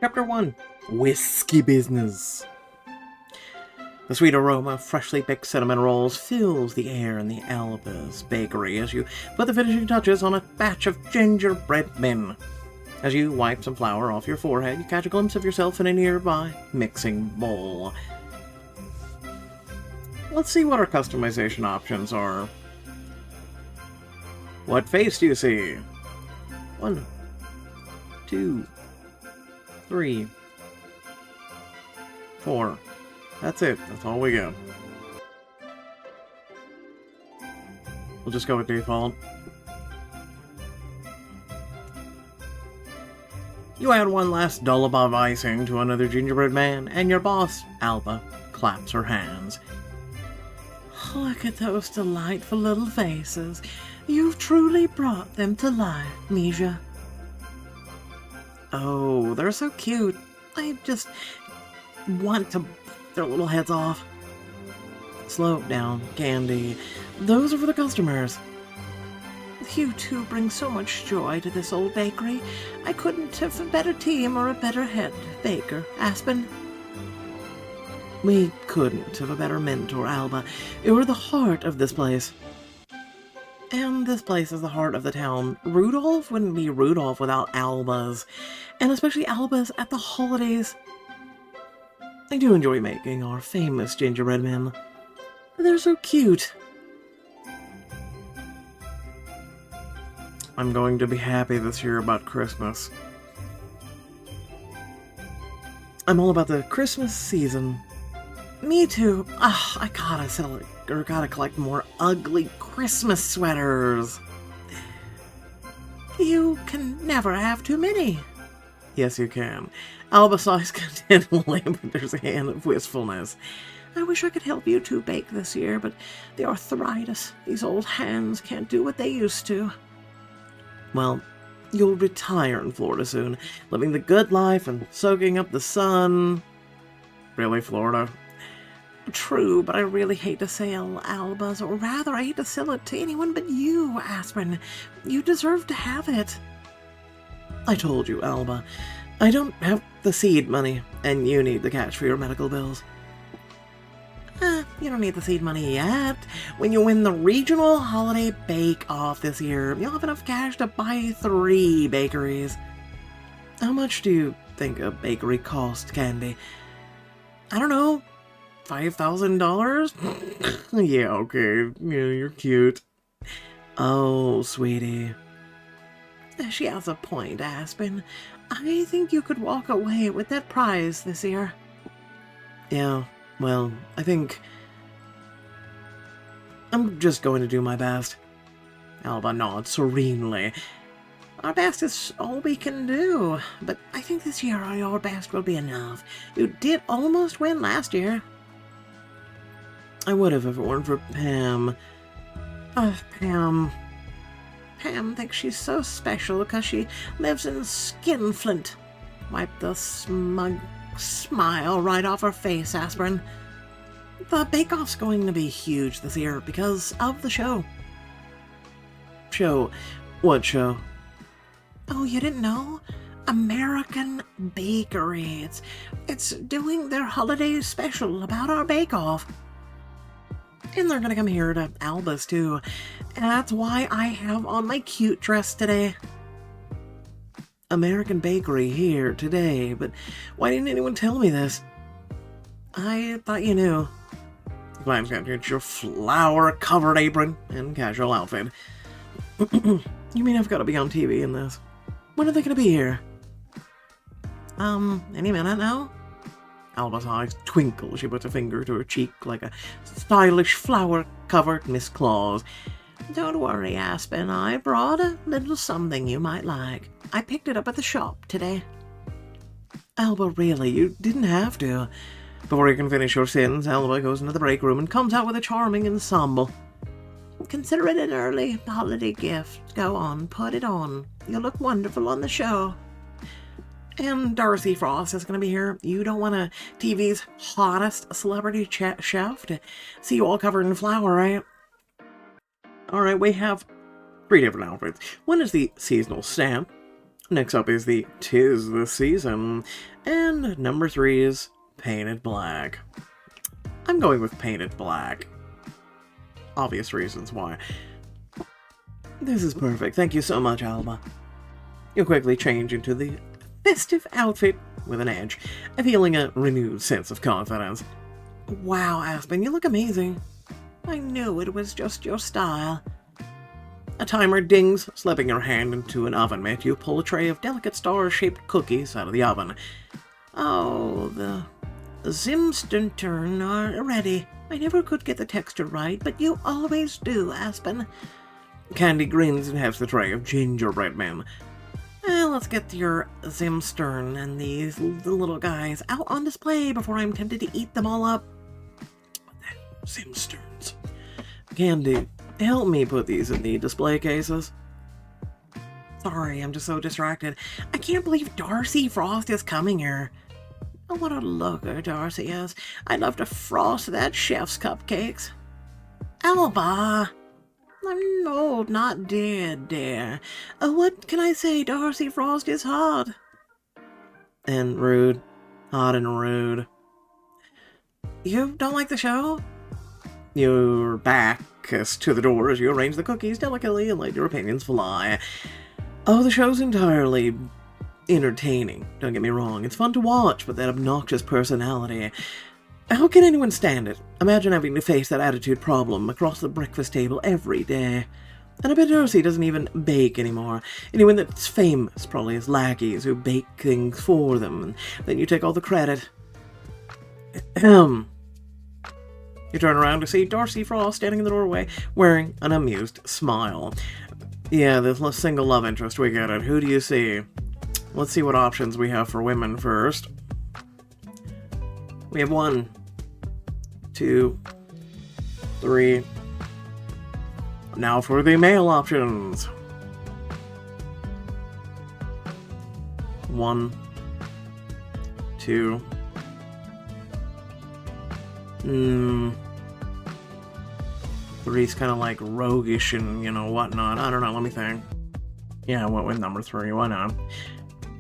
Chapter 1. Whiskey Business. The sweet aroma of freshly baked cinnamon rolls fills the air in the Alba's bakery as you put the finishing touches on a batch of gingerbread men. As you wipe some flour off your forehead, you catch a glimpse of yourself in a nearby mixing bowl. Let's see what our customization options are. What face do you see? 1, 2, 3, 4. That's it. That's all we get. We'll just go with default. You add one last dollop of icing to another gingerbread man, and your boss, Alba, claps her hands. Look at those delightful little faces. You've truly brought them to life, Misha. Oh, they're so cute. I just want to bite their little heads off. Slow down, Candy. Those are for the customers. You two bring so much joy to this old bakery. I couldn't have a better team or a better head baker, Aspen. We couldn't have a better mentor, Alba. You're the heart of this place. And this place is the heart of the town. Rudolph wouldn't be Rudolph without Alba's. And especially Alba's at the holidays. I do enjoy making our famous gingerbread men. They're so cute. I'm going to be happy this year about Christmas. I'm all about the Christmas season. Me too. I gotta sell it, or gotta collect more ugly Christmas sweaters. You can never have too many. Yes, you can. Alba sighs contentedly, but there's a hand of wistfulness. I wish I could help you two bake this year, but the arthritis, these old hands can't do what they used to. Well, you'll retire in Florida soon, living the good life and soaking up the sun. Really, Florida? True, but I really hate to sell Alba's, or rather, I hate to sell it to anyone but you, Aspen. You deserve to have it. I told you, Alba. I don't have the seed money, and you need the cash for your medical bills. You don't need the seed money yet. When you win the regional holiday bake-off this year, you'll have enough cash to buy 3 bakeries. How much do you think a bakery costs, Candy? I don't know. $5,000? Yeah, okay. Yeah, you're cute. Oh, sweetie. She has a point, Aspen. I think you could walk away with that prize this year. Yeah, well, I think I'm just going to do my best. Alba nods serenely. Our best is all we can do, but I think this year your best will be enough. You did almost win last year. I would have if it weren't for Pam. Pam. Pam thinks she's so special because she lives in Skinflint. Wipe the smug smile right off her face, Aspirin. The Bakeoff's going to be huge this year because of the show. Show? What show? Oh, you didn't know? American Bakery. It's doing their holiday special about our Bakeoff. And they're gonna come here to Alba's too. And that's why I have on my cute dress today. American Bakery here today, but why didn't anyone tell me this? I thought you knew. Glad to get your flour-covered apron and casual outfit. You mean I've got to be on TV in this? When are they gonna be here? Any minute now? Alba's eyes twinkle as she puts a finger to her cheek like a stylish flour-covered Miss Claus. Don't worry, Aspen. I brought a little something you might like. I picked it up at the shop today. Alba, really? You didn't have to. Before you can finish your sins, Alba goes into the break room and comes out with a charming ensemble. Consider it an early holiday gift. Go on, put it on. You'll look wonderful on the show. And Darcy Frost is going to be here. You don't want a TV's hottest celebrity chef to see you all covered in flour, right? Alright, we have 3 different outfits. One is the seasonal stamp. Next up is the 'Tis the Season, and number 3 is Painted Black. I'm going with Painted Black. Obvious reasons why. This is perfect. Thank you so much, Alba. You quickly change into the festive outfit with an edge, feeling a renewed sense of confidence. Wow, Aspen, you look amazing. I knew it was just your style. A timer dings, slipping your hand into an oven mitt. You pull a tray of delicate star-shaped cookies out of the oven. Oh, the Zimstern are ready. I never could get the texture right, but you always do, Aspen. Candy grins and has the tray of gingerbread men. Well, let's get your Zimstern and these little guys out on display before I'm tempted to eat them all up. Zimsterns. Candy, help me put these in the display cases. Sorry, I'm just so distracted. I can't believe Darcy Frost is coming here. Oh, what a looker Darcy is. I'd love to frost that chef's cupcakes. Alba! I'm old, not dead, dear. What can I say? Darcy Frost is hot. And rude. Hot and rude. You don't like the show? Your back is to the door as you arrange the cookies delicately and let your opinions fly. Oh, the show's entirely entertaining. Don't get me wrong. It's fun to watch, but that obnoxious personality... How can anyone stand it? Imagine having to face that attitude problem across the breakfast table every day. And I bet Darcy doesn't even bake anymore. Anyone that's famous probably has lackeys who bake things for them, and then you take all the credit. You turn around to see Darcy Frost standing in the doorway, wearing an amused smile. Yeah, the single love interest, we get it. Who do you see? Let's see what options we have for women first. We have 1, 2, 3. Now for the male options. 1, 2. Three's kind of like roguish and, whatnot. I don't know, let me think. Yeah, I went with number 3, why not?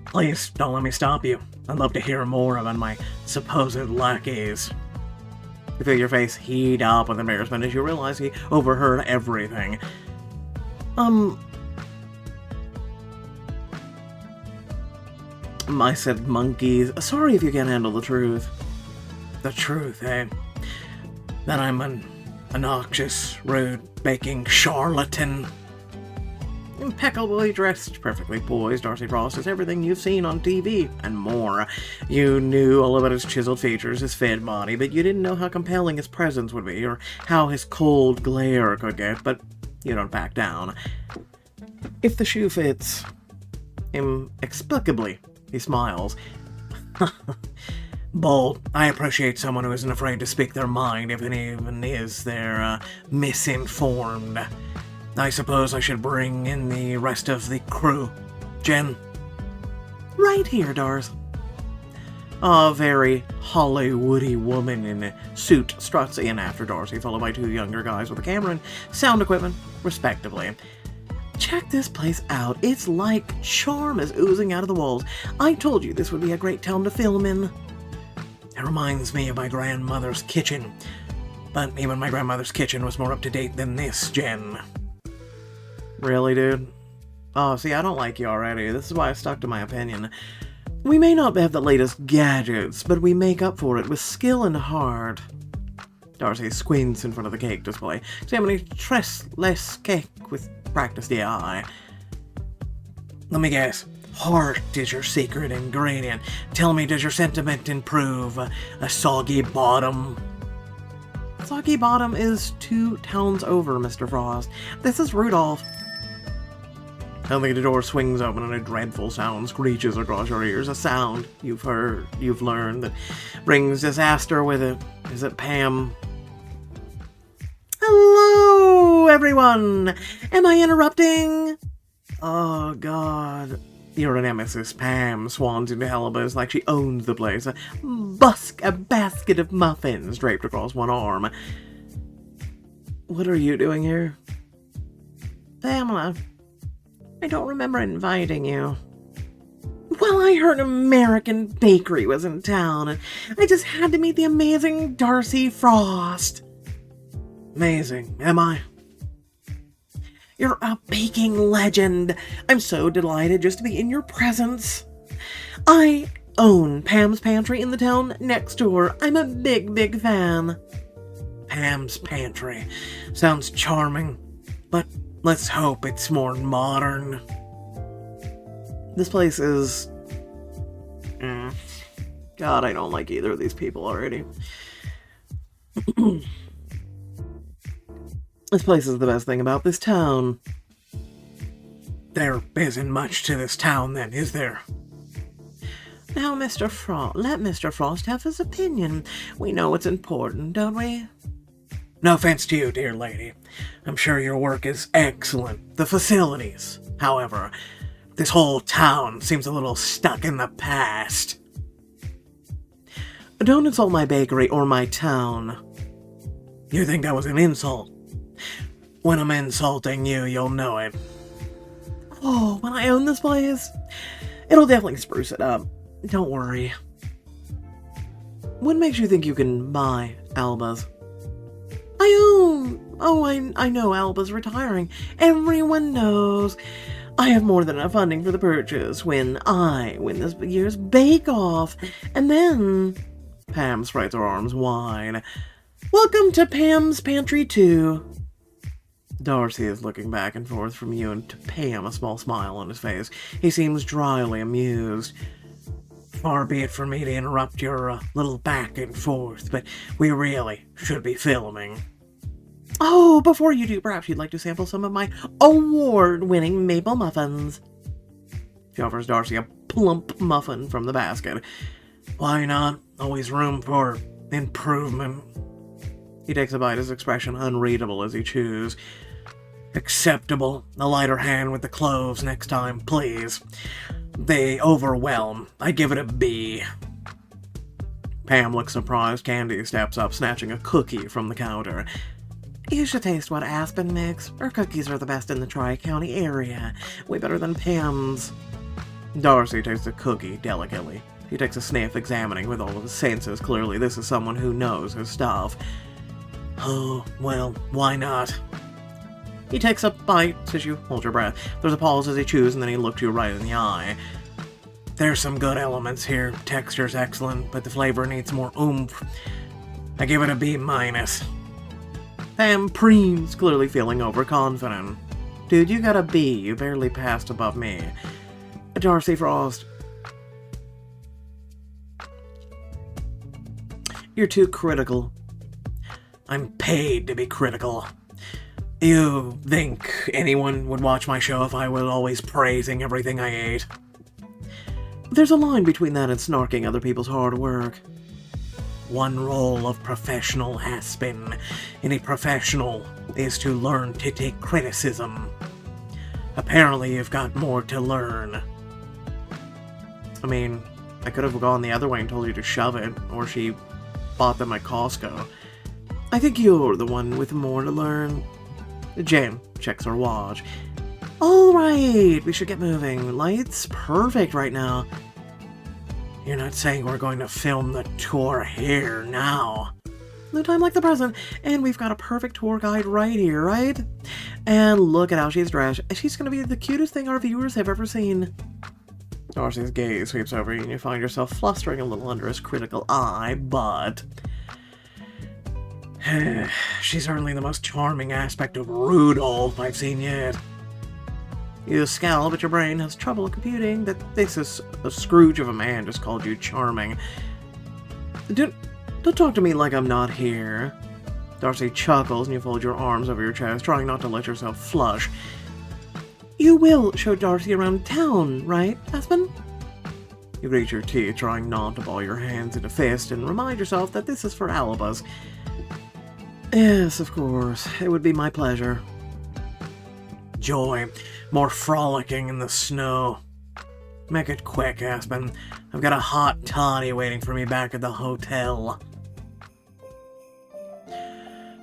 Please, don't let me stop you. I'd love to hear more about my supposed lackeys. You feel your face heat up with embarrassment as you realize he overheard everything. I said monkeys. Sorry if you can't handle the truth. The truth, eh? That I'm an obnoxious, rude, baking charlatan. Impeccably dressed, perfectly poised, Darcy Frost is everything you've seen on TV, and more. You knew all about his chiseled features, his fit body, but you didn't know how compelling his presence would be, or how his cold glare could get, but you don't back down. If the shoe fits... Inexplicably, he smiles. Bold. I appreciate someone who isn't afraid to speak their mind, if it even is they're misinformed. I suppose I should bring in the rest of the crew. Jen? Right here, Darcy. A very Hollywoody woman in a suit struts in after Darcy, followed by 2 younger guys with a camera and sound equipment, respectively. Check this place out. It's like charm is oozing out of the walls. I told you this would be a great town to film in. It reminds me of my grandmother's kitchen. But even my grandmother's kitchen was more up to date than this, Jen. Really, dude? Oh, see, I don't like you already. This is why I stuck to my opinion. We may not have the latest gadgets, but we make up for it with skill and heart. Darcy squints in front of the cake display, examining less cake with practiced eye. Let me guess. Heart is your secret ingredient. Tell me, does your sentiment improve a soggy bottom? Soggy Bottom is 2 towns over, Mr. Frost. This is Rudolph. Suddenly the door swings open and a dreadful sound screeches across your ears. A sound you've learned, that brings disaster with it. Is it Pam? Hello, everyone! Am I interrupting? Oh, God. Your nemesis, Pam, swans into halibut like she owns the place. A basket of muffins draped across one arm. What are you doing here? Pamela, I don't remember inviting you. Well, I heard American Bakery was in town, and I just had to meet the amazing Darcy Frost. Amazing, am I? You're a baking legend. I'm so delighted just to be in your presence. I own Pam's Pantry in the town next door. I'm a big fan. Pam's Pantry. Sounds charming, but let's hope it's more modern. This place is... God, I don't like either of these people already. This place is the best thing about this town. There isn't much to this town then, is there? Now, Mr. Frost, let Mr. Frost have his opinion. We know it's important, don't we? No offense to you, dear lady. I'm sure your work is excellent. The facilities, however, this whole town seems a little stuck in the past. Don't insult my bakery or my town. You think that was an insult? When I'm insulting you, you'll know it. Oh, when I own this place, it'll definitely spruce it up. Don't worry. What makes you think you can buy Alba's? I know Alba's retiring. Everyone knows. I have more than enough funding for the purchase when I win this year's Bakeoff. And then... Pam spreads her arms wide. Welcome to Pam's Pantry 2. Darcy is looking back and forth from you and to Pam, a small smile on his face. He seems dryly amused. Far be it from me to interrupt your little back and forth, but we really should be filming. Oh, before you do, perhaps you'd like to sample some of my award-winning maple muffins. She offers Darcy a plump muffin from the basket. Why not? Always room for improvement. He takes a bite, his expression unreadable as he chews. Acceptable. A lighter hand with the cloves next time, please. They overwhelm. I give it a B. Pam looks surprised. Candy steps up, snatching a cookie from the counter. You should taste what Aspen makes. Her cookies are the best in the Tri-County area. Way better than Pam's. Darcy tastes the cookie delicately. He takes a sniff, examining with all of his senses. Clearly, this is someone who knows his stuff. Oh, well, why not? He takes a bite as you hold your breath. There's a pause as he chews, and then he looks you right in the eye. There's some good elements here. Texture's excellent, but the flavor needs more oomph. I give it a B-. Pam preens, clearly feeling overconfident. Dude, you got a B. You barely passed above me. Darcy Frost. You're too critical. I'm paid to be critical. You think anyone would watch my show if I was always praising everything I ate? There's a line between that and snarking other people's hard work. One role of professional has been. Any professional is to learn to take criticism. Apparently you've got more to learn. I mean, I could have gone the other way and told you to shove it, or she bought them at Costco. I think you're the one with more to learn. Jen checks her watch. Alright, we should get moving. Light's perfect right now. You're not saying we're going to film the tour here now? No time like the present, and we've got a perfect tour guide right here, right? And look at how she's dressed. She's going to be the cutest thing our viewers have ever seen. Darcy's gaze sweeps over you, and you find yourself flustering a little under his critical eye, but... She's certainly the most charming aspect of Rudolph I've seen yet. You scowl, but your brain has trouble computing that this is a Scrooge of a man just called you charming. Don't talk to me like I'm not here. Darcy chuckles and you fold your arms over your chest, trying not to let yourself flush. You will show Darcy around town, right, Aspen? You grit your teeth, trying not to ball your hands in a fist, and remind yourself that this is for Alba's. Yes, of course. It would be my pleasure. Joy. More frolicking in the snow. Make it quick, Aspen. I've got a hot toddy waiting for me back at the hotel.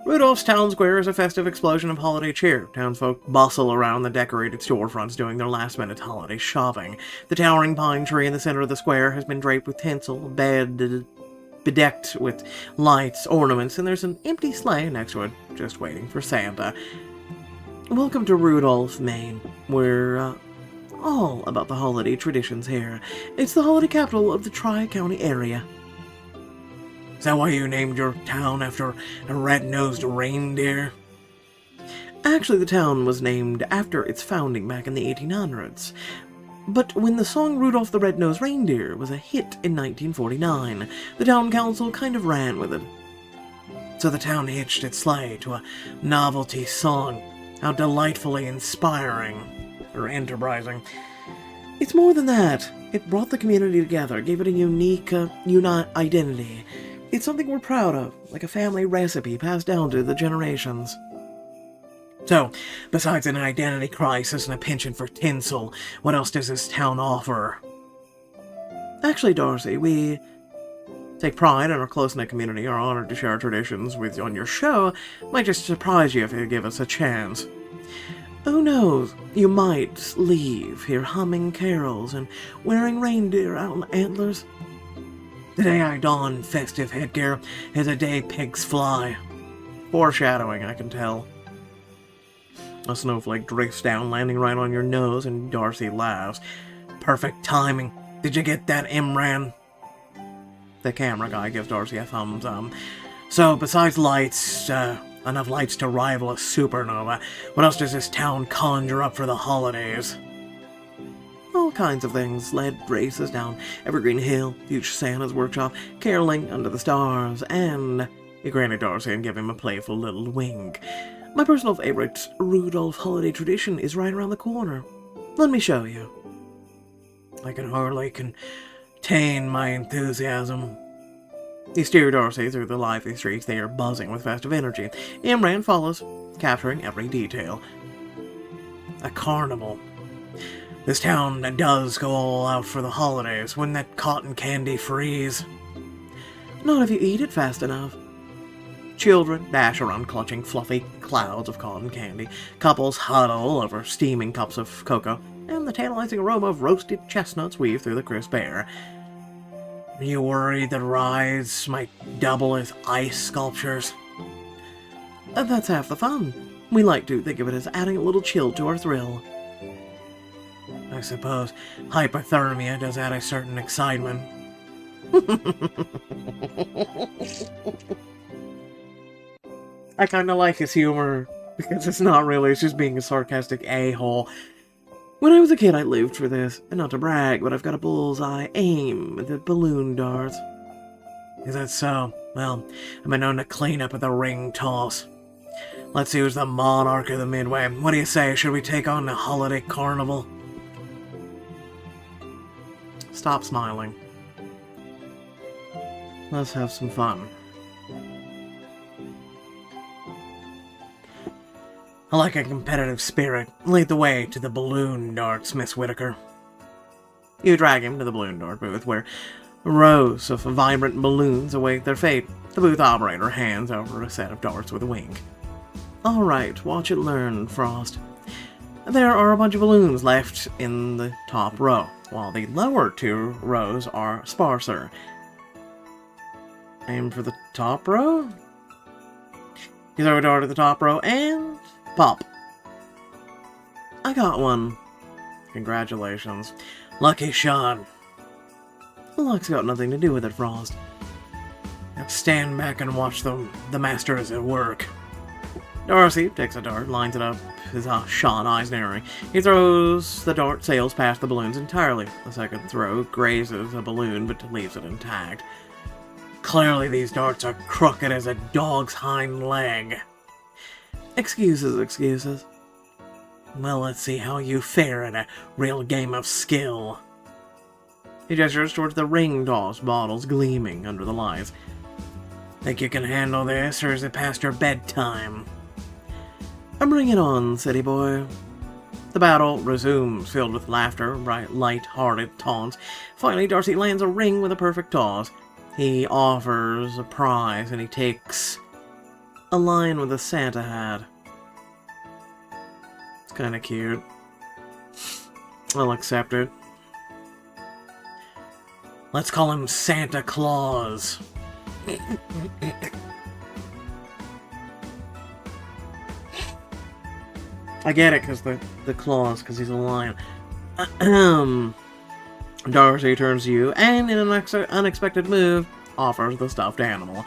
Rudolph's town square is a festive explosion of holiday cheer. Townsfolk bustle around the decorated storefronts doing their last-minute holiday shopping. The towering pine tree in the center of the square has been draped with tinsel, bedecked with lights, ornaments, and there's an empty sleigh next to it, just waiting for Santa. Welcome to Rudolph, Maine. We're all about the holiday traditions here. It's the holiday capital of the Tri-County area. Is that why you named your town after a red-nosed reindeer? Actually, the town was named after its founding back in the 1800s. But when the song Rudolph the Red-Nosed Reindeer was a hit in 1949, the town council kind of ran with it. So the town hitched its sleigh to a novelty song. How delightfully inspiring, or enterprising. It's more than that. It brought the community together, gave it a unique, identity. It's something we're proud of, like a family recipe passed down to the generations. So, besides an identity crisis and a penchant for tinsel, what else does this town offer? Actually, Darcy, we take pride in our close-knit community, are honored to share our traditions with you on your show. Might just surprise you if you give us a chance. Who knows, you might leave here humming carols and wearing reindeer antlers. The day I don festive headgear is a day pigs fly. Foreshadowing, I can tell. A snowflake drifts down, landing right on your nose, and Darcy laughs. Perfect timing. Did you get that, Imran? The camera guy gives Darcy a thumbs up. So, besides lights, enough lights to rival a supernova, what else does this town conjure up for the holidays? All kinds of things. Sled races down Evergreen Hill, huge Santa's workshop, caroling under the stars, and he granted Darcy and gave him a playful little wink. My personal favorite Rudolph holiday tradition is right around the corner. Let me show you. I can hardly contain my enthusiasm. He steered Darcy through the lively streets. They are buzzing with festive energy. Imran follows, capturing every detail. A carnival. This town does go all out for the holidays. Wouldn't that cotton candy freeze? Not if you eat it fast enough. Children dash around clutching fluffy clouds of cotton candy. Couples huddle over steaming cups of cocoa, and the tantalizing aroma of roasted chestnuts weave through the crisp air. Are you worried that rides might double as ice sculptures? That's half the fun. We like to think of it as adding a little chill to our thrill. I suppose hypothermia does add a certain excitement. I kind of like his humor, because it's not really, it's just being a sarcastic a-hole. When I was a kid, I lived for this, and not to brag, but I've got a bullseye aim at the balloon darts. Is that so? Well, I've been known to clean up at the ring toss. Let's see who's the monarch of the Midway. What do you say, should we take on the holiday carnival? Stop smiling. Let's have some fun. I like a competitive spirit. Lead the way to the balloon darts, Miss Whitaker. You drag him to the balloon dart booth, where rows of vibrant balloons await their fate. The booth operator hands over a set of darts with a wink. Alright, watch it learn, Frost. There are a bunch of balloons left in the top row, while the lower two rows are sparser. Aim for the top row. You throw a dart at the top row, and pop. I got one. Congratulations. Lucky shot. Luck's got nothing to do with it, Frost. Now stand back and watch the master is at work. Darcy takes a dart, lines it up, his shot eyes narrowing. He throws the dart, sails past the balloons entirely. The second throw grazes a balloon, but leaves it intact. Clearly these darts are crooked as a dog's hind leg. Excuses, excuses. Well, let's see how you fare in a real game of skill. He gestures towards the ring toss bottles gleaming under the lights. Think you can handle this, or is it past your bedtime? Bring it on, city boy. The battle resumes, filled with laughter, light-hearted taunts. Finally, Darcy lands a ring with a perfect toss. He offers a prize, and he takes a lion with a Santa hat. It's kind of cute. I'll accept it. Let's call him Santa Claus. I get it, because the claws, because he's a lion. Darcy turns to you, and in an unexpected move, offers the stuffed animal.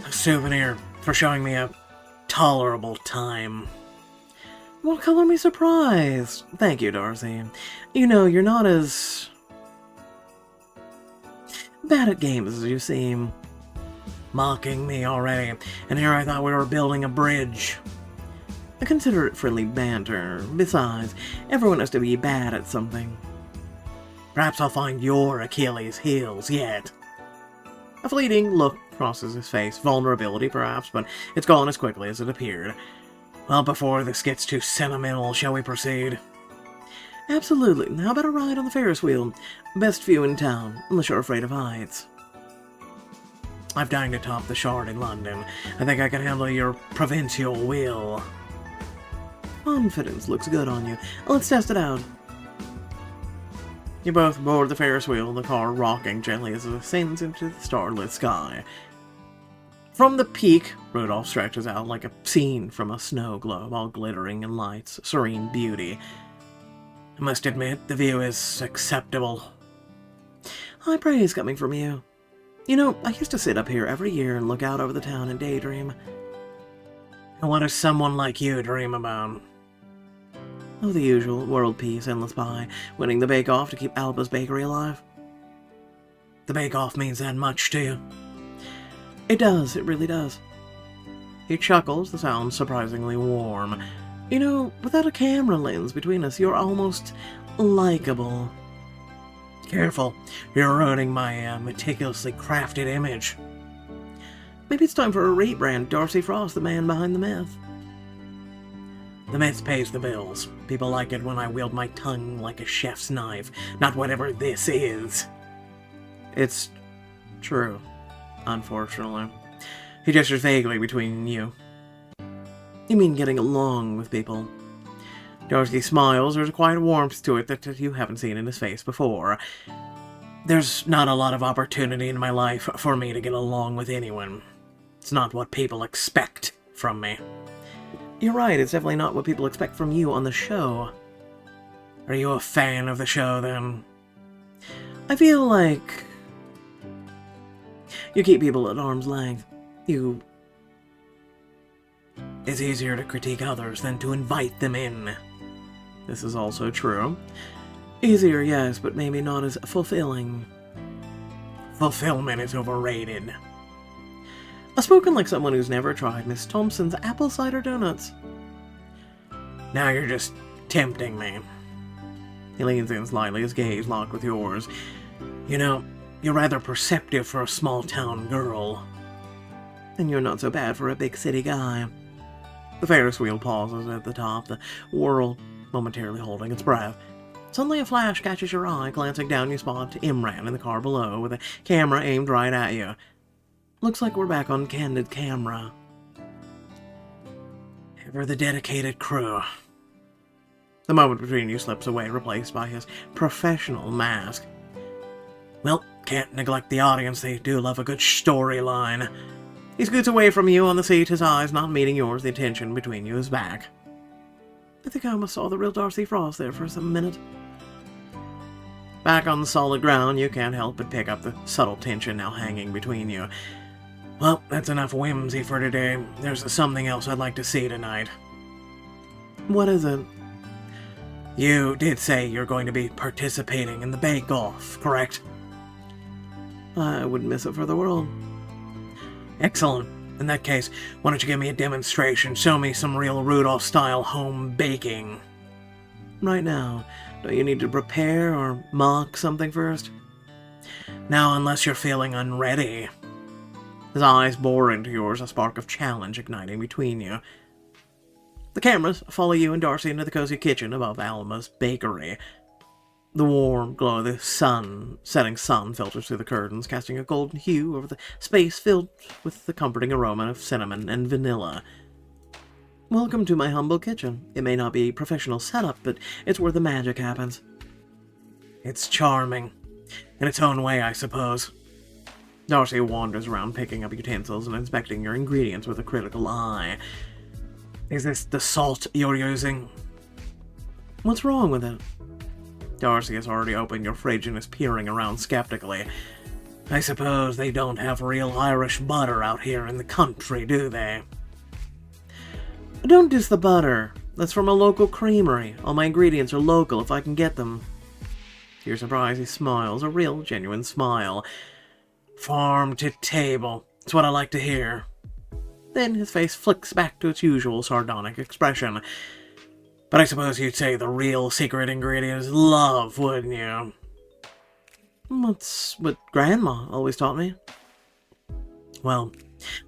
A souvenir for showing me a tolerable time. Well, color me surprised. Thank you, Darcy. You know, you're not as bad at games as you seem. Mocking me already, and here I thought we were building a bridge. Consider it friendly banter. Besides, everyone has to be bad at something. Perhaps I'll find your Achilles' heels yet. A fleeting look crosses his face. Vulnerability, perhaps, but it's gone as quickly as it appeared. Well, before this gets too sentimental, shall we proceed? Absolutely. How about a ride on the Ferris wheel? Best view in town, unless you're afraid of heights. I've dined atop the Shard in London. I think I can handle your provincial wheel. Confidence looks good on you. Let's test it out. You both board the Ferris wheel, the car rocking gently as it ascends into the starlit sky. From the peak, Rudolph stretches out like a scene from a snow globe, all glittering in light's serene beauty. I must admit, the view is acceptable. High praise coming from you. You know, I used to sit up here every year and look out over the town and daydream. And what does someone like you dream about? Oh, the usual. World peace, endless pie, winning the Bakeoff to keep Alba's bakery alive. The Bakeoff means that much to you? It does, it really does. He chuckles, the sound surprisingly warm. You know, without a camera lens between us, you're almost likable. Careful, you're ruining my meticulously crafted image. Maybe it's time for a rebrand. Darcy Frost, the man behind the myth. The myth pays the bills. People like it when I wield my tongue like a chef's knife, not whatever this is. It's true, unfortunately. He gestures vaguely between you. You mean getting along with people? Darcy smiles. There's a quiet warmth to it that you haven't seen in his face before. There's not a lot of opportunity in my life for me to get along with anyone. It's not what people expect from me. You're right, it's definitely not what people expect from you on the show. Are you a fan of the show, then? I feel like you keep people at arm's length. It's easier to critique others than to invite them in. This is also true. Easier, yes, but maybe not as fulfilling. Fulfillment is overrated. Spoken like someone who's never tried Miss Thompson's apple cider donuts. Now you're just tempting me. He leans in slightly, his gaze locked with yours. You know, you're rather perceptive for a small-town girl. And you're not so bad for a big city guy. The Ferris wheel pauses at the top, the whirl momentarily holding its breath. Suddenly a flash catches your eye. Glancing down, you spot Imran in the car below, with a camera aimed right at you. Looks like we're back on candid camera. Ever the dedicated crew. The moment between you slips away, replaced by his professional mask. Well, can't neglect the audience. They do love a good storyline. He scoots away from you on the seat, his eyes not meeting yours. The tension between you is back. I think I almost saw the real Darcy Frost there for some minute. Back on the solid ground, you can't help but pick up the subtle tension now hanging between you. Well, that's enough whimsy for today. There's something else I'd like to see tonight. What is it? You did say you're going to be participating in the Bakeoff, correct? I wouldn't miss it for the world. Excellent. In that case, why don't you give me a demonstration? Show me some real Rudolph-style home baking. Right now. Don't you need to prepare or mock something first? Now, unless you're feeling unready. His eyes bore into yours, a spark of challenge igniting between you. The cameras follow you and Darcy into the cozy kitchen above Alma's bakery. The warm glow of the setting sun filters through the curtains, casting a golden hue over the space filled with the comforting aroma of cinnamon and vanilla. Welcome to my humble kitchen. It may not be professional setup, but it's where the magic happens. It's charming. In its own way, I suppose. Darcy wanders around picking up utensils and inspecting your ingredients with a critical eye. Is this the salt you're using? What's wrong with it? Darcy has already opened your fridge and is peering around skeptically. I suppose they don't have real Irish butter out here in the country, do they? Don't diss the butter. That's from a local creamery. All my ingredients are local if I can get them. To your surprise, he smiles, a real, genuine smile. Farm to table. It's what I like to hear. Then his face flicks back to its usual sardonic expression. But I suppose you'd say the real secret ingredient is love, wouldn't you? That's what Grandma always taught me. Well,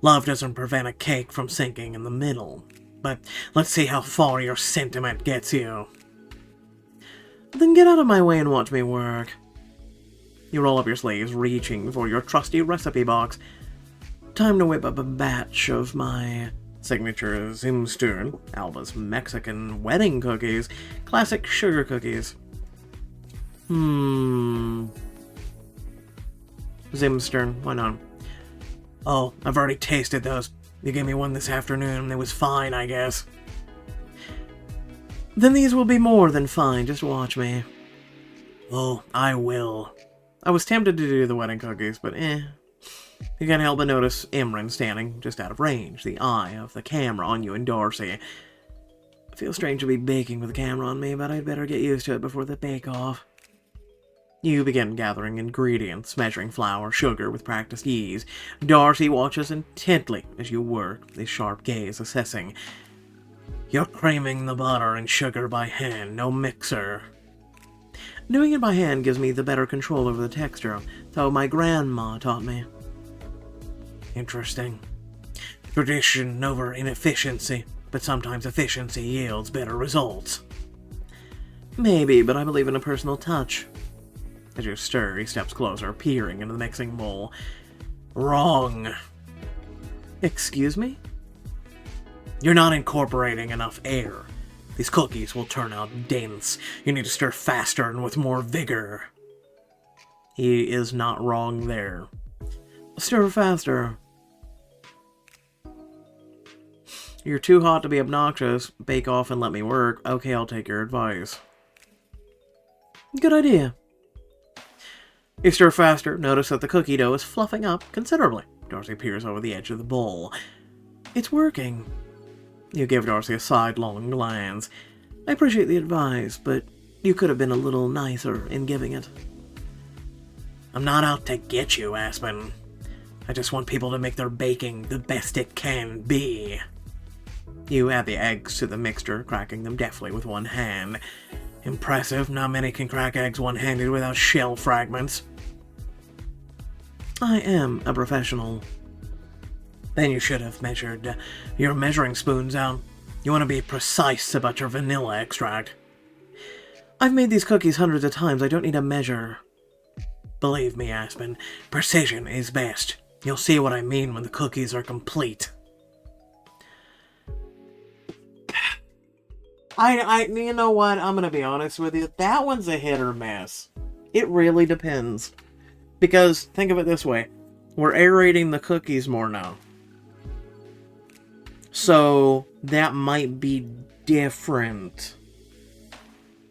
love doesn't prevent a cake from sinking in the middle. But let's see how far your sentiment gets you. Then get out of my way and watch me work. You roll up your sleeves, reaching for your trusty recipe box. Time to whip up a batch of my signature Zimstern, Alba's Mexican wedding cookies, classic sugar cookies. Zimstern, why not? Oh, I've already tasted those. You gave me one this afternoon, it was fine, I guess. Then these will be more than fine, just watch me. Oh, I will. I was tempted to do the wedding cookies, but You can't help but notice Imran standing just out of range, the eye of the camera on you and Darcy. It feels strange to be baking with the camera on me, but I'd better get used to it before the bake-off. You begin gathering ingredients, measuring flour, sugar with practiced ease. Darcy watches intently as you work, his sharp gaze assessing. You're creaming the butter and sugar by hand, no mixer. Doing it by hand gives me the better control over the texture, so my grandma taught me. Interesting. Tradition over inefficiency, but sometimes efficiency yields better results. Maybe, but I believe in a personal touch. As you stir, he steps closer, peering into the mixing bowl. Wrong. Excuse me? You're not incorporating enough air. These cookies will turn out dense. You need to stir faster and with more vigor. He is not wrong there. Stir faster. You're too hot to be obnoxious. Bake off and let me work. Okay, I'll take your advice. Good idea. You stir faster. Notice that the cookie dough is fluffing up considerably. Darcy peers over the edge of the bowl. It's working. You give Darcy a sidelong glance. I appreciate the advice, but you could have been a little nicer in giving it. I'm not out to get you, Aspen. I just want people to make their baking the best it can be. You add the eggs to the mixture, cracking them deftly with one hand. Impressive, not many can crack eggs one-handed without shell fragments. I am a professional. Then you should have measured your measuring spoons out. You want to be precise about your vanilla extract. I've made these cookies hundreds of times. I don't need a measure. Believe me, Aspen, precision is best. You'll see what I mean when the cookies are complete. You know what? I'm gonna be honest with you. That one's a hit or miss. It really depends. Because, think of it this way. We're aerating the cookies more now. So, that might be different.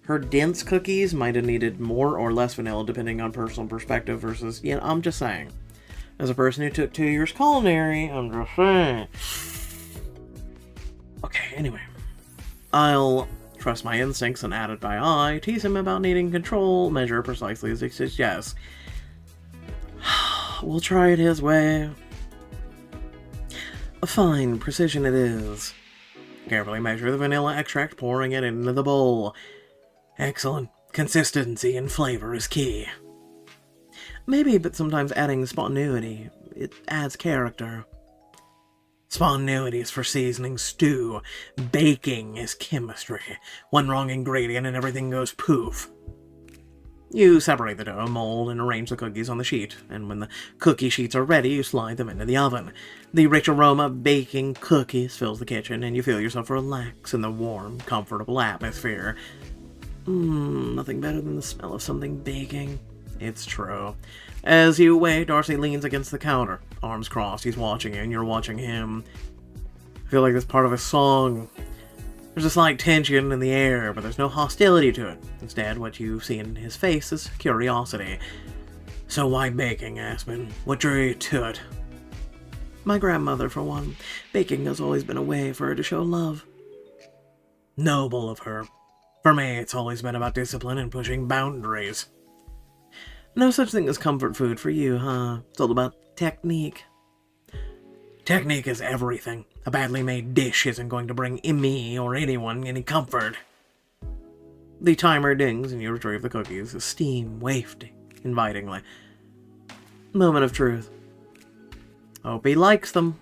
Her dense cookies might have needed more or less vanilla depending on personal perspective versus, I'm just saying. As a person who took 2 years culinary, I'm just saying. Okay, anyway. I'll trust my instincts and add it by eye, tease him about needing control, measure precisely as he suggests. We'll try it his way. Fine, precision it is. Carefully measure the vanilla extract, pouring it into the bowl. Excellent. Consistency and flavor is key. Maybe, but sometimes adding spontaneity, it adds character. Spontaneity is for seasoning stew. Baking is chemistry. One wrong ingredient and everything goes poof. You separate the dough, mold, and arrange the cookies on the sheet, and when the cookie sheets are ready, you slide them into the oven. The rich aroma of baking cookies fills the kitchen, and you feel yourself relax in the warm, comfortable atmosphere. Nothing better than the smell of something baking. It's true. As you wait, Darcy leans against the counter, arms crossed. He's watching you, and you're watching him. I feel like this part of a song. There's a slight tension in the air, but there's no hostility to it. Instead, what you see in his face is curiosity. So why baking, Aspen? What drew you to it? My grandmother, for one. Baking has always been a way for her to show love. Noble of her. For me, it's always been about discipline and pushing boundaries. No such thing as comfort food for you, huh? It's all about technique. Technique is everything. A badly made dish isn't going to bring me or anyone any comfort. The timer dings and you retrieve the cookies, the steam wafting invitingly. Moment of truth. Hope he likes them.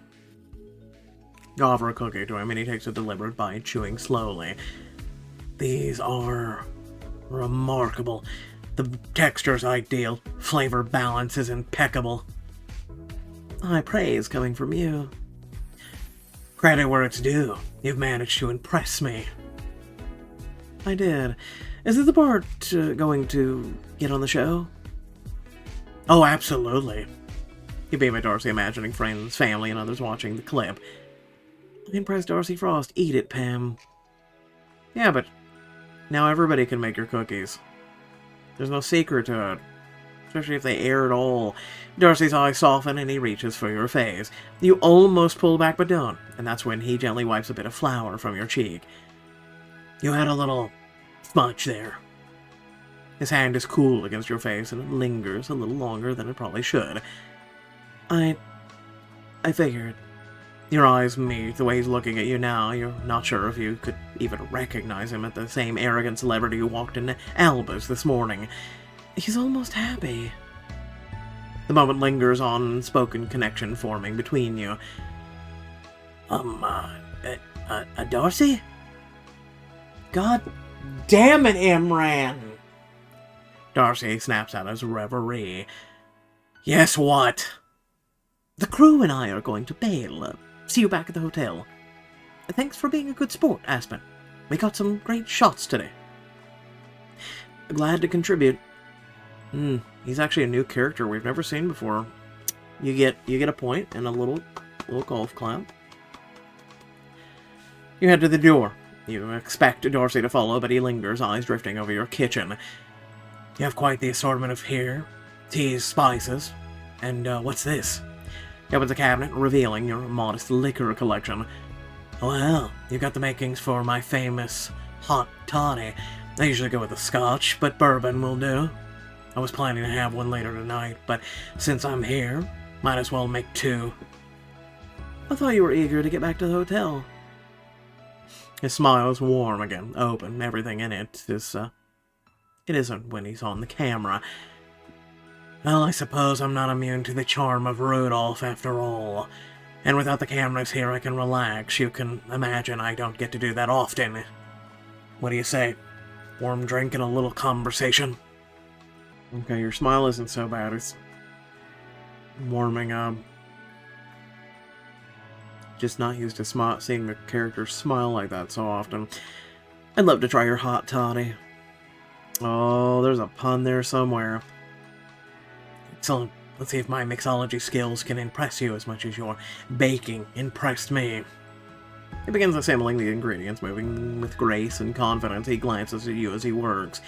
You offer a cookie to him and he takes a deliberate bite, chewing slowly. These are remarkable. The texture's ideal. Flavor balance is impeccable. High praise coming from you. Credit where it's due. You've managed to impress me. I did. Is this the part going to get on the show? Oh, absolutely. You beam at Darcy, imagining friends, family, and others watching the clip. Impress Darcy Frost. Eat it, Pam. Yeah, but now everybody can make your cookies. There's no secret to it. Especially if they air at all. Darcy's eyes soften and he reaches for your face. You almost pull back but don't, and that's when he gently wipes a bit of flour from your cheek. You had a little smudge there. His hand is cool against your face and it lingers a little longer than it probably should. I figured. Your eyes meet. The way he's looking at you now, you're not sure if you could even recognize him as the same arrogant celebrity who walked into Alba's this morning. He's almost happy. The moment lingers on, unspoken connection forming between you. Darcy? God damn it, Imran! Darcy snaps out his reverie. Yes, what? The crew and I are going to bail. See you back at the hotel. Thanks for being a good sport, Aspen. We got some great shots today. Glad to contribute. He's actually a new character we've never seen before. You get a point and a little golf clap. You head to the door. You expect Darcy to follow, but he lingers, eyes drifting over your kitchen. You have quite the assortment of here, teas, spices, and what's this? He opens a cabinet, revealing your modest liquor collection. Well, you got the makings for my famous hot toddy. I usually go with a scotch, but bourbon will do. I was planning to have one later tonight, but since I'm here, might as well make two. I thought you were eager to get back to the hotel. His smile is warm again, open, everything in it is, it isn't when he's on the camera. Well, I suppose I'm not immune to the charm of Rudolph after all. And without the cameras here, I can relax. You can imagine I don't get to do that often. What do you say? Warm drink and a little conversation? Okay, your smile isn't so bad. It's warming up. Just not used to seeing the character smile like that so often. I'd love to try your hot toddy. Oh, there's a pun there somewhere. Excellent. Let's see if my mixology skills can impress you as much as your baking impressed me. He begins assembling the ingredients, moving with grace and confidence. He glances at you as he works.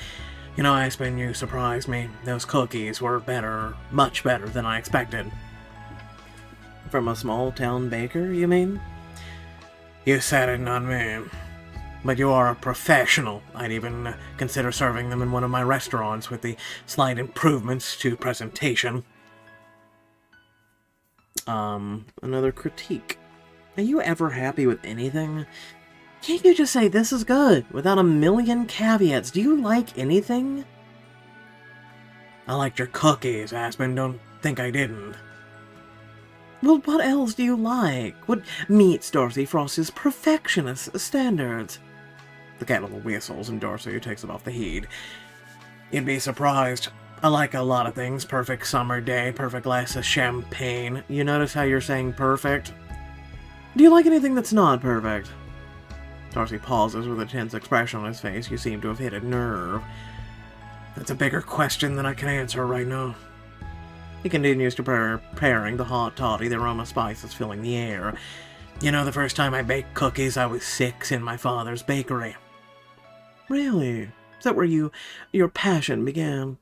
You know, Aspen, you surprised me. Those cookies were better, much better than I expected. From a small-town baker, you mean? You said it, not me. But you are a professional. I'd even consider serving them in one of my restaurants with the slight improvements to presentation. Another critique. Are you ever happy with anything? Can't you just say this is good, without a million caveats? Do you like anything? I liked your cookies, Aspen. Don't think I didn't. Well, what else do you like? What meets Darcy Frost's perfectionist standards? The kettle whistles and Darcy takes it off the heat. You'd be surprised. I like a lot of things. Perfect summer day, perfect glass of champagne. You notice how you're saying perfect? Do you like anything that's not perfect? Darcy pauses with a tense expression on his face. You seem to have hit a nerve. That's a bigger question than I can answer right now. He continues to preparing the hot toddy, the aroma of spices filling the air. You know, the first time I baked cookies, I was 6 in my father's bakery. Really? Is that where your passion began?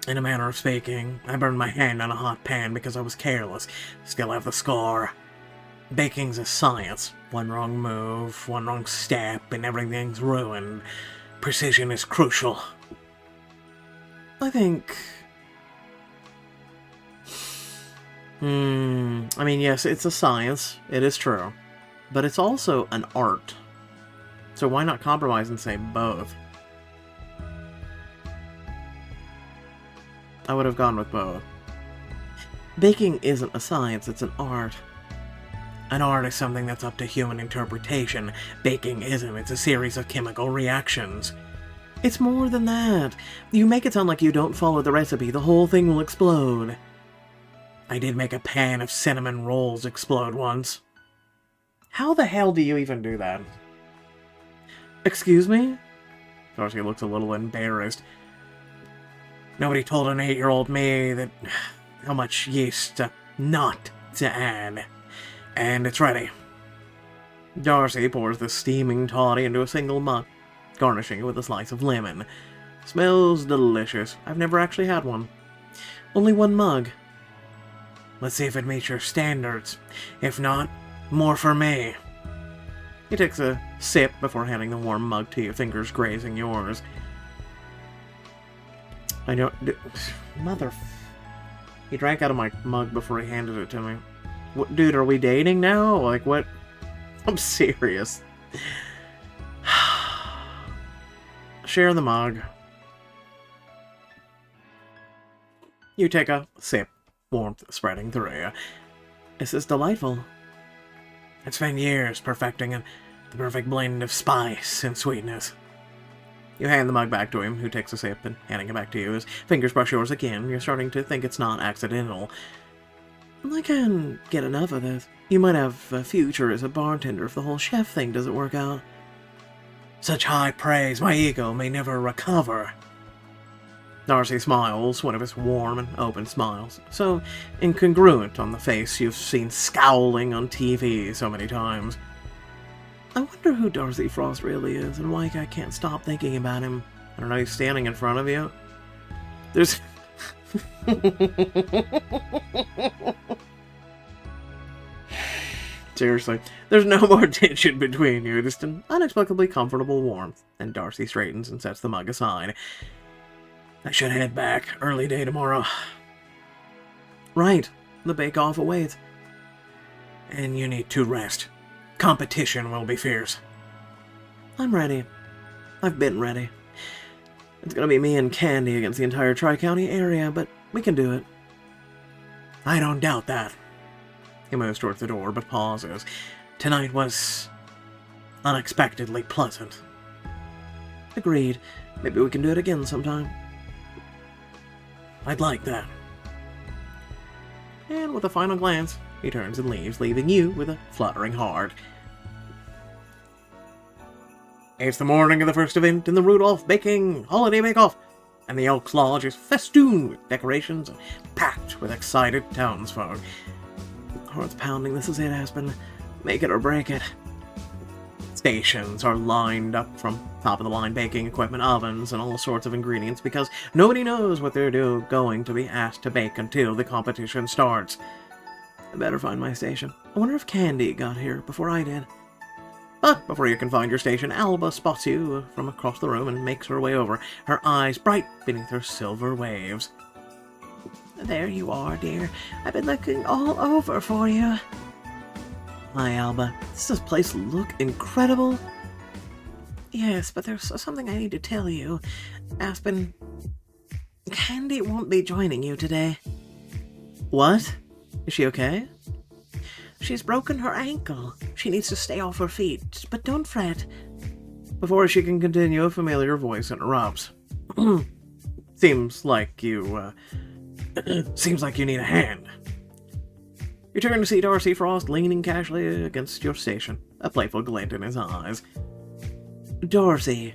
In a manner of speaking, I burned my hand on a hot pan because I was careless. Still have the scar. Baking's a science. One wrong move, one wrong step, and everything's ruined. Precision is crucial. I think... I mean, yes, it's a science. It is true. But it's also an art. So why not compromise and say both? I would have gone with both. Baking isn't a science, it's an art. An art is something that's up to human interpretation. Baking isn't, it's a series of chemical reactions. It's more than that. You make it sound like you don't follow the recipe, the whole thing will explode. I did make a pan of cinnamon rolls explode once. How the hell do you even do that? Excuse me? Darcy looks a little embarrassed. Nobody told an 8-year-old me that how much yeast not to add. And it's ready. Darcy pours the steaming toddy into a single mug, garnishing it with a slice of lemon. Smells delicious. I've never actually had one. Only one mug. Let's see if it meets your standards. If not, more for me. He takes a sip before handing the warm mug to you, fingers grazing yours. I know... He drank out of my mug before he handed it to me. What, dude, are we dating now? Like, what? I'm serious. Share the mug. You take a sip, warmth spreading through you. This is delightful. It's been years perfecting the perfect blend of spice and sweetness. You hand the mug back to him, who takes a sip, and handing it back to you, his fingers brush yours again. You're starting to think it's not accidental. I can't get enough of this. You might have a future as a bartender if the whole chef thing doesn't work out. Such high praise, my ego may never recover. Darcy smiles, one of his warm and open smiles, so incongruent on the face you've seen scowling on TV so many times. I wonder who Darcy Frost really is, and why I can't stop thinking about him. I don't know, he's standing in front of you. There's... Seriously, there's no more tension between you, just an inexplicably comfortable warmth. And Darcy straightens and sets the mug aside. I should head back. Early day tomorrow. Right. The Bakeoff awaits. And you need to rest. Competition will be fierce. I'm ready. I've been ready. It's gonna be me and Candy against the entire Tri-County area, but we can do it. I don't doubt that. He moves towards the door, but pauses. Tonight was unexpectedly pleasant. Agreed. Maybe we can do it again sometime. I'd like that. And with a final glance, he turns and leaves, leaving you with a fluttering heart. It's the morning of the first event in the Rudolph Baking Holiday Bake-Off, and the Elks Lodge is festooned with decorations and packed with excited townsfolk. Heart's pounding. This is it, Aspen. Make it or break it. Stations are lined up from top-of-the-line baking equipment, ovens, and all sorts of ingredients because nobody knows what they're going to be asked to bake until the competition starts. I better find my station. I wonder if Candy got here before I did. But before you can find your station, Alba spots you from across the room and makes her way over, her eyes bright beneath her silver waves. There you are, dear. I've been looking all over for you. Hi, Alba. Does this place look incredible? Yes, but there's something I need to tell you. Aspen, Candy won't be joining you today. What? Is she okay? She's broken her ankle. She needs to stay off her feet, but don't fret. Before she can continue, a familiar voice interrupts. Seems like you need a hand. You turn to see Darcy Frost leaning casually against your station, a playful glint in his eyes. Darcy,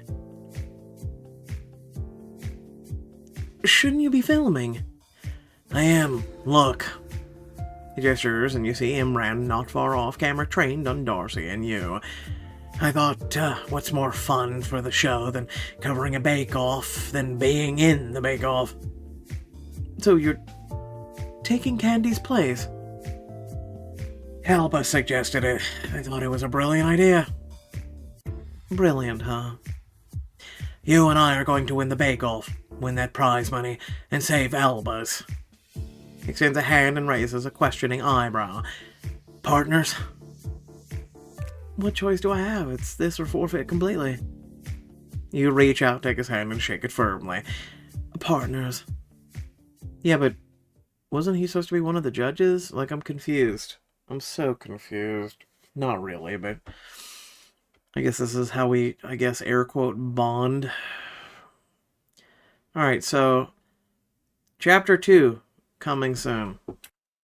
shouldn't you be filming? I am. Look. He gestures, and you see Imran not far off, camera trained on Darcy and you. I thought, what's more fun for the show than covering a bake-off than being in the bake-off? So you're taking Candy's place? Helpa suggested it. I thought it was a brilliant idea. Brilliant, huh? You and I are going to win the bake-off, win that prize money, and save Alba's. He extends a hand and raises a questioning eyebrow. Partners? What choice do I have? It's this or forfeit completely. You reach out, take his hand, and shake it firmly. Partners. Yeah, but wasn't he supposed to be one of the judges? Like, I'm confused. I'm so confused. Not really, but I guess this is how we, air quote, bond. Alright, so Chapter 2, coming soon.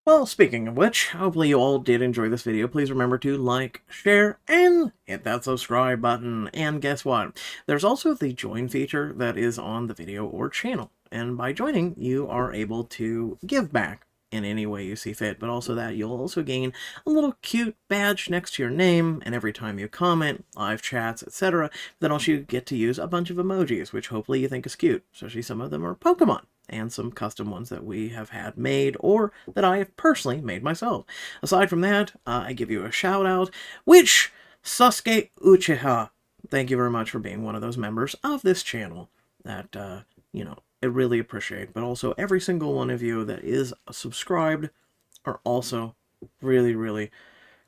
Well, speaking of which, hopefully you all did enjoy this video. Please remember to like, share, and hit that subscribe button. And guess what? There's also the join feature that is on the video or channel. And by joining, you are able to give back in any way you see fit, but also that you'll also gain a little cute badge next to your name, and every time you comment, live chats, etc., then also you get to use a bunch of emojis, which hopefully you think is cute, especially some of them are Pokemon, and some custom ones that we have had made, or that I have personally made myself. Aside from that, I give you a shout out, which, Sasuke Uchiha, thank you very much for being one of those members of this channel that, I really appreciate. But also every single one of you that is subscribed are also really, really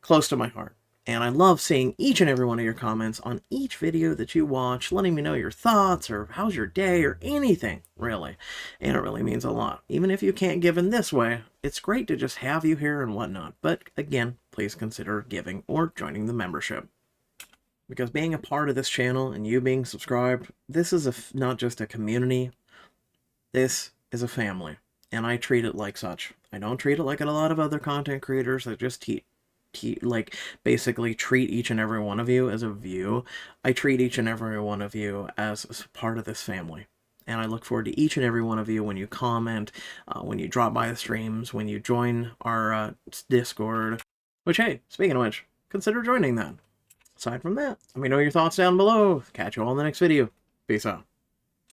close to my heart. And I love seeing each and every one of your comments on each video that you watch, letting me know your thoughts, or how's your day, or anything, really. And it really means a lot. Even if you can't give in this way, it's great to just have you here and whatnot. But again, please consider giving or joining the membership. Because being a part of this channel and you being subscribed, this is not just a community. This is a family. And I treat it like such. I don't treat it like a lot of other content creators that just basically treat each and every one of you as a view. I treat each and every one of you as part of this family. And I look forward to each and every one of you when you comment, when you drop by the streams, when you join our Discord. Which, hey, speaking of which, consider joining that. Aside from that, let me know your thoughts down below. Catch you all in the next video. Peace out.